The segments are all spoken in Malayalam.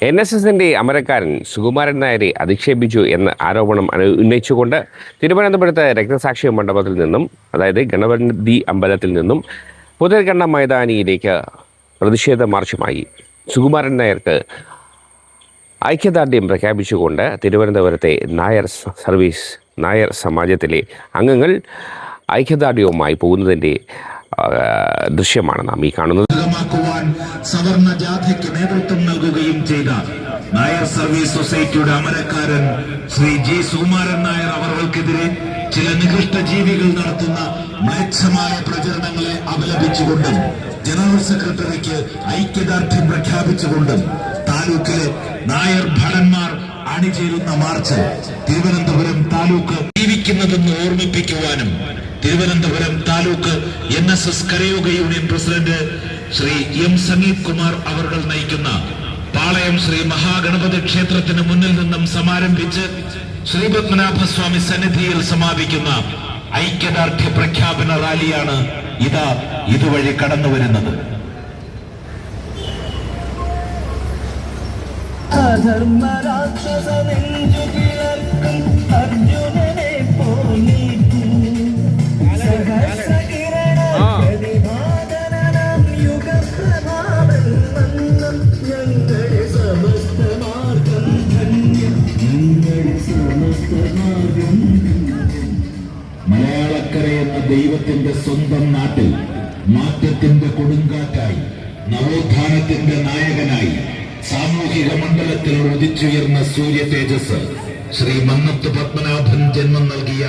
NSSന്റെ അമരക്കാരൻ സുകുമാരൻ നായരെ അധിക്ഷേപിച്ചു എന്ന ആരോപണം ഉന്നയിച്ചുകൊണ്ട് തിരുവനന്തപുരത്ത് രക്തസാക്ഷി മണ്ഡപത്തിൽ നിന്നും, അതായത് ഗണപതി അമ്പലത്തിൽ നിന്നും പുതർകണ്ണ മൈതാനിയിലേക്ക് പ്രതിഷേധ മാർച്ചുമായി സുകുമാരൻ നായർക്ക് ഐക്യദാർഢ്യം പ്രഖ്യാപിച്ചുകൊണ്ട് തിരുവനന്തപുരത്തെ നായർ സമാജത്തിലെ അംഗങ്ങൾ ഐക്യദാർഢ്യവുമായി പോകുന്നതിൻ്റെ ദൃശ്യമാണ് നാം ഈ കാണുന്നത്. സവർണ ജാഥയ്ക്ക് നേതൃത്വം നൽകുകയും ചെയ്ത നായർ സർവീസ് സൊസൈറ്റിയുടെ അമരക്കാരൻ ശ്രീ ജി സുകുമാരൻ നായർ അവർക്കെതിരെ ചില നികൃഷ്ട ജീവികൾ നടത്തുന്ന മ്ലേച്ഛമായ പ്രചരണങ്ങളെ അപലപിച്ചുകൊണ്ടും ജനറൽ സെക്രട്ടറിക്ക് ഐക്യദാർഢ്യം പ്രഖ്യാപിച്ചുകൊണ്ടും താലൂക്കിലെ നായർ ഭടന്മാർ അണിചേരുന്ന മാർച്ച് തിരുവനന്തപുരം താലൂക്ക് ജീവിക്കുന്നതെന്ന് ഓർമ്മിപ്പിക്കുവാനും Thiruvananthapuram taluk NSS Karayoga union president Shri M Sangeeth Kumar അവർ നയിക്കുന്ന പാളയം ശ്രീ മഹാഗണപതി ക്ഷേത്രത്തിന് മുന്നിൽ നിന്നും സമാരംഭിച്ച് ശ്രീ പത്മനാഭസ്വാമി സന്നിധിയിൽ സമാപിക്കുന്ന ഐക്യദാർഢ്യ പ്രഖ്യാപന റാലിയാണ് ഇതുവഴി കടന്നു വരുന്നത്. മലയാളക്കര എന്ന ദൈവത്തിന്റെ സ്വന്തം നാട്ടിൽ മാറ്റത്തിന്റെ കൊടുങ്കാറ്റായി, നവോത്ഥാനത്തിന്റെ നായകനായി സാമൂഹിക മണ്ഡലത്തിൽ ഉദിച്ചുയർന്ന സൂര്യ തേജസ് ശ്രീ മന്നത്ത് പത്മനാഭൻ ജന്മം നൽകിയ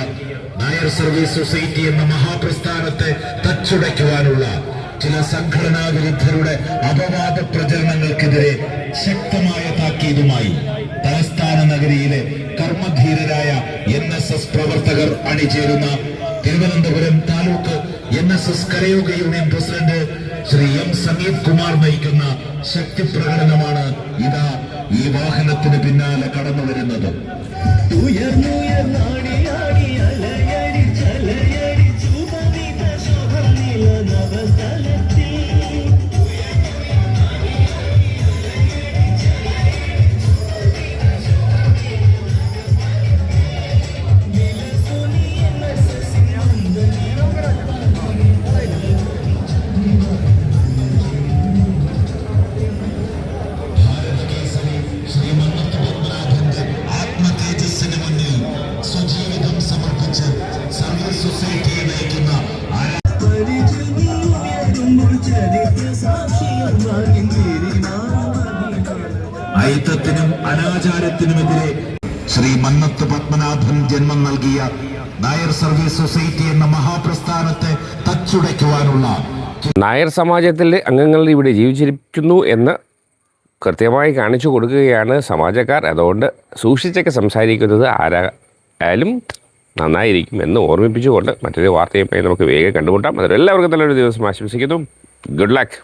നായർ സർവീസ് സൊസൈറ്റി എന്ന മഹാപ്രസ്ഥാനത്തെ തച്ചുടയ്ക്കുവാനുള്ള ചില സംഘടനാ വിരുദ്ധരുടെ അപവാദ പ്രചരണങ്ങൾക്കെതിരെ ശക്തമായ താക്കീതുമായി തലസ്ഥാന നഗരിയിലെ കർമ്മധീരരായ NSS പ്രവർത്തകർ അണിചേരുന്ന Thiruvananthapuram taluk NSS Karayoga union president Shri M Sangeeth Kumar നയിക്കുന്ന ശക്തി പ്രകടനമാണ് ഈ വാഹനത്തിന് പിന്നാലെ കടന്നു വരുന്നത്. അയിത്തത്തിനും അനാചാരത്തിനുമെതിരെ ശ്രീ മന്നത്ത് പത്മനാഭൻ ജന്മം നൽകിയ നായർ സർവീസ് സൊസൈറ്റി എന്ന മഹാപ്രസ്ഥാനത്തെ തച്ചുടയ്ക്കുവാനുള്ള നായർ സമാജത്തിലെ അംഗങ്ങൾ ഇവിടെ ജീവിച്ചിരിക്കുന്നു എന്ന് കൃത്യമായി കാണിച്ചു കൊടുക്കുകയാണ് സമാജക്കാർ. അതുകൊണ്ട് സൂക്ഷിച്ചൊക്കെ സംസാരിക്കുന്നത് ആരായാലും നന്നായിരിക്കും എന്ന് ഓർമ്മിപ്പിച്ചുകൊണ്ട് മറ്റൊരു വാർത്തയുമായി നമുക്ക് വേഗം കണ്ടുമുട്ടാം. അതെല്ലാവർക്കും നല്ലൊരു ദിവസം ആശംസിക്കുന്നു. Good luck.